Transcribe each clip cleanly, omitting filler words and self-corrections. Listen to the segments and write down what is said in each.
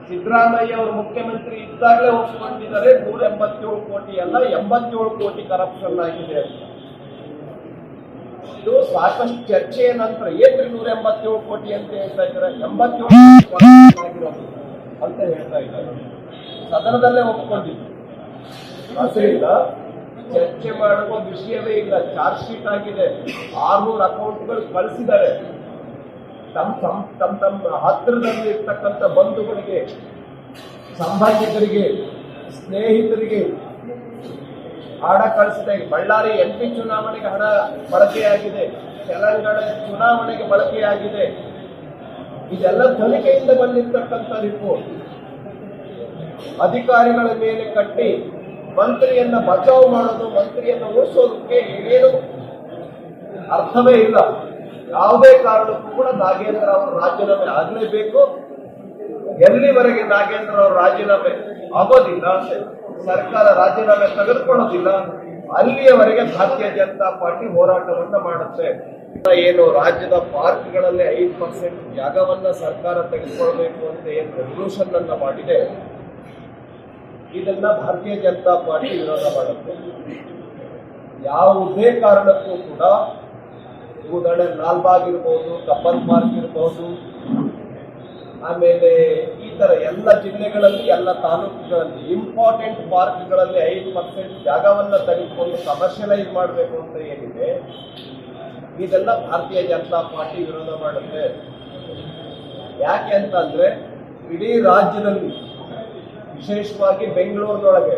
ಸಿದ್ದರಾಮಯ್ಯ ಅವರು ಮುಖ್ಯಮಂತ್ರಿ ಇದ್ದಾಗಲೇ ಒಪ್ಪಿಕೊಂಡಿದ್ದಾರೆ 187 ಕೋಟಿ ಅಲ್ಲ 87 ಕೋಟಿ ಕರಪ್ಷನ್ ಆಗಿದೆ ಅಂತ. ಇದು ಸಾಕಷ್ಟು ಚರ್ಚೆಯ ನಂತರ ಏನ್ರಿ 187 ಕೋಟಿ ಅಂತ ಹೇಳ್ತಾ ಇದ್ದಾರೆ, 87 ಕೋಟಿ ಆಗಿರೋದು ಅಂತ ಹೇಳ್ತಾ ಇದ್ದಾರೆ. ಸದನದಲ್ಲೇ ಒಪ್ಪಿಕೊಂಡಿದ್ದು. ಅದರಿಂದ ಚರ್ಚೆ ಮಾಡುವ ವಿಷಯವೇ ಇಲ್ಲ. ಚಾರ್ಜ್ ಶೀಟ್ ಆಗಿದೆ, 600 ಅಕೌಂಟ್ಗಳು ಕಳಿಸಿದ್ದಾರೆ. ತಮ್ಮ ಹತ್ತಿರದಲ್ಲಿ ಇರ್ತಕ್ಕಂಥ ಬಂಧುಗಳಿಗೆ, ಸಂಬಂಧಿಕರಿಗೆ, ಸ್ನೇಹಿತರಿಗೆ ಹಣ ಕಳಿಸಿದೆ. ಬಳ್ಳಾರಿ MP ಚುನಾವಣೆಗೆ ಹಣ ಬಳಕೆಯಾಗಿದೆ, ತೆಲಂಗಾಣ ಚುನಾವಣೆಗೆ ಬಳಕೆಯಾಗಿದೆ. ಇದೆಲ್ಲ ತನಿಖೆಯಿಂದ ಬಂದಿರತಕ್ಕಂಥ ರಿಪೋರ್ಟ್. ಅಧಿಕಾರಿಗಳ ಮೇಲೆ ಕಟ್ಟಿ ಮಂತ್ರಿಯನ್ನ ಬಚಾವ್ ಮಾಡೋದು, ಮಂತ್ರಿಯನ್ನ ಉಳಿಸೋದಕ್ಕೆ ಏನು ಅರ್ಥವೇ ಇಲ್ಲ. ಯಾವುದೇ ಕಾರಣಕ್ಕೂ ಕೂಡ ನಾಗೇಂದ್ರ ಅವರು ರಾಜೀನಾಮೆ ಆಗಲೇಬೇಕು. ಎಲ್ಲಿವರೆಗೆ ನಾಗೇಂದ್ರ ಅವರು ರಾಜೀನಾಮೆ ಆಗೋದಿಲ್ಲ, ಸರ್ಕಾರ ರಾಜೀನಾಮೆ ತೆಗೆದುಕೊಳ್ಳೋದಿಲ್ಲ, ಅಲ್ಲಿಯವರೆಗೆ ಭಾರತೀಯ ಜನತಾ ಪಾರ್ಟಿ ಹೋರಾಟವನ್ನ ಮಾಡುತ್ತೆ. ಏನು ರಾಜ್ಯದ ಪಾರ್ಕ್ಗಳಲ್ಲಿ 5% ಜಾಗವನ್ನ ಸರ್ಕಾರ ತೆಗೆದುಕೊಳ್ಬೇಕು ಅಂತ ಏನು ರೆಸಲ್ಯೂಷನ್ ಅನ್ನ ಮಾಡಿದೆ, ಇದನ್ನ ಭಾರತೀಯ ಜನತಾ ಪಾರ್ಟಿ ವಿರೋಧ ಮಾಡುತ್ತೆ. ಯಾವುದೇ ಕಾರಣಕ್ಕೂ ಕೂಡ ಉದಾಹರಣೆ ಲಾಲ್ಬಾಗ್ ಇರ್ಬೋದು, ಕಬ್ಬನ್ ಪಾರ್ಕ್ ಇರ್ಬೋದು, ಆಮೇಲೆ ಈ ತರ ಎಲ್ಲ ಜಿಲ್ಲೆಗಳಲ್ಲಿ, ಎಲ್ಲ ತಾಲೂಕುಗಳಲ್ಲಿ ಇಂಪಾರ್ಟೆಂಟ್ ಪಾರ್ಕ್ಗಳಲ್ಲಿ 5% ಜಾಗವನ್ನ ತೆಗೆದುಕೊಂಡು ಕಮರ್ಷಿಯಲೈಸ್ ಮಾಡಬೇಕು ಅಂತ ಏನಿದೆ, ಇದೆಲ್ಲ ಭಾರತೀಯ ಜನತಾ ಪಾರ್ಟಿ ವಿರೋಧ ಮಾಡುತ್ತೆ. ಯಾಕೆ ಅಂತಂದ್ರೆ ಇಡೀ ರಾಜ್ಯದಲ್ಲಿ, ವಿಶೇಷವಾಗಿ ಬೆಂಗಳೂರಿನೊಳಗೆ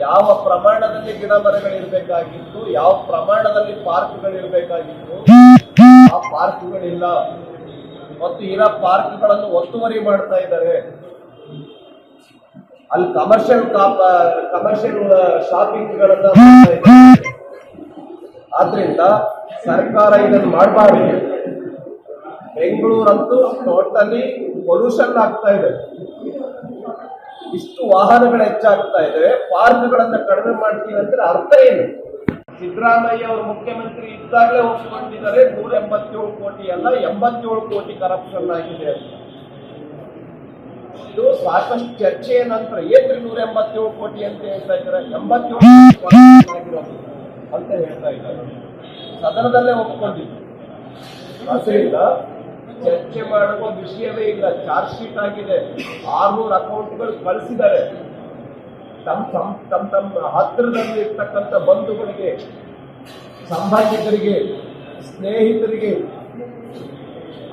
ಯಾವ ಪ್ರಮಾಣದಲ್ಲಿ ಗಿಡ ಮರಗಳಿರ್ಬೇಕಾಗಿತ್ತು, ಯಾವ ಪ್ರಮಾಣದಲ್ಲಿ ಪಾರ್ಕ್ಗಳಿರ್ಬೇಕಾಗಿತ್ತು, ಆ ಪಾರ್ಕ್ಗಳಿಲ್ಲ. ಮತ್ತು ಇರೋ ಪಾರ್ಕ್ಗಳನ್ನು ಒತ್ತುವರಿ ಮಾಡ್ತಾ ಇದ್ದಾರೆ. ಅಲ್ಲಿ ಕಮರ್ಷಿಯಲ್ ಶಾಪಿಂಗ್ಗಳನ್ನ ಮಾಡ್ತಾ ಇದ್ದಾರೆ. ಆದ್ರಿಂದ ಸರ್ಕಾರ ಇದನ್ನು ಮಾಡಬಾರ್ದು. ಬೆಂಗಳೂರಂತೂ ಟೋಟಲಿ ಪೊಲ್ಯೂಷನ್ ಆಗ್ತಾ ಇದೆ. ಇಷ್ಟು ವಾಹನಗಳು ಹೆಚ್ಚಾಗ್ತಾ ಇದೆ, ಪಾರ್ಕ್ಗಳನ್ನ ಕಡಿಮೆ ಮಾಡ್ತೀವಿ ಅಂದ್ರೆ ಅರ್ಥ ಏನು? ಸಿದ್ದರಾಮಯ್ಯ ಅವರು ಮುಖ್ಯಮಂತ್ರಿ ಇದ್ದಾಗಲೇ ಒಪ್ಪಿಕೊಂಡಿದ್ದಾರೆ 187 ಕೋಟಿ ಅಲ್ಲ 87 ಕೋಟಿ ಕರಪ್ಷನ್ ಆಗಿದೆ ಅಂತ. ಇದು ಸಾಕಷ್ಟು ಚರ್ಚೆಯ ನಂತರ ಏನ್ರಿ 187 ಕೋಟಿ ಅಂತ ಹೇಳ್ತಾ ಇದ್ದಾರೆ, 87 ಕೋಟಿ ಆಗಿರೋದು ಅಂತ ಹೇಳ್ತಾ ಇದ್ದಾರೆ. ಸದನದಲ್ಲೇ ಒಪ್ಪಿಕೊಂಡಿದ್ದು. ಅದರಿಂದ ಚರ್ಚೆ ಮಾಡುವ ವಿಷಯವೇ ಇಲ್ಲ. ಚಾರ್ಜ್ ಶೀಟ್ ಆಗಿದೆ, 600 ಅಕೌಂಟ್ಗಳು ಕಳಿಸಿದ್ದಾರೆ. ತಮ್ಮ ಹತ್ತಿರದಲ್ಲಿ ಇರ್ತಕ್ಕಂಥ ಬಂಧುಗಳಿಗೆ, ಸಂಬಂಧಿಕರಿಗೆ, ಸ್ನೇಹಿತರಿಗೆ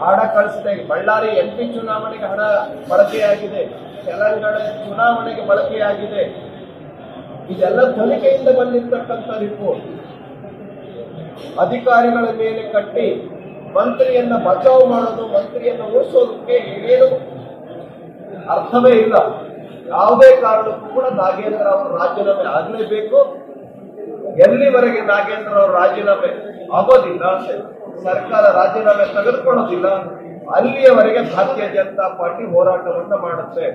ಹಣ ಕಳಿಸಿದೆ. ಬಳ್ಳಾರಿ MP ಚುನಾವಣೆಗೆ ಹಣ ಬಳಕೆಯಾಗಿದೆ, ತೆಲಂಗಾಣ ಚುನಾವಣೆಗೆ ಬಳಕೆಯಾಗಿದೆ. ಇದೆಲ್ಲ ತನಿಖೆಯಿಂದ ಬಂದಿರತಕ್ಕಂಥ ರಿಪೋರ್ಟ್. ಅಧಿಕಾರಿಗಳ ಮೇಲೆ ಕಟ್ಟಿ ಮಂತ್ರಿಯನ್ನ ಬಚಾವ್ ಮಾಡೋದು, ಮಂತ್ರಿಯನ್ನ ಉಳಿಸೋದಕ್ಕೆ ಏನು ಅರ್ಥವೇ ಇಲ್ಲ. ಯಾವುದೇ ಕಾರಣಕ್ಕೂ ಕೂಡ ನಾಗೇಂದ್ರ ಅವರು ರಾಜೀನಾಮೆ ಆಗಲೇಬೇಕು. ಎಲ್ಲಿವರೆಗೆ ನಾಗೇಂದ್ರ ಅವರು ರಾಜೀನಾಮೆ ಆಗೋದಿಲ್ಲ, ಸರ್ಕಾರ ರಾಜೀನಾಮೆ ತೆಗೆದುಕೊಳ್ಳೋದಿಲ್ಲ, ಅಲ್ಲಿಯವರೆಗೆ ಭಾರತೀಯ ಜನತಾ ಪಾರ್ಟಿ ಹೋರಾಟವನ್ನ ಮಾಡುತ್ತೆ.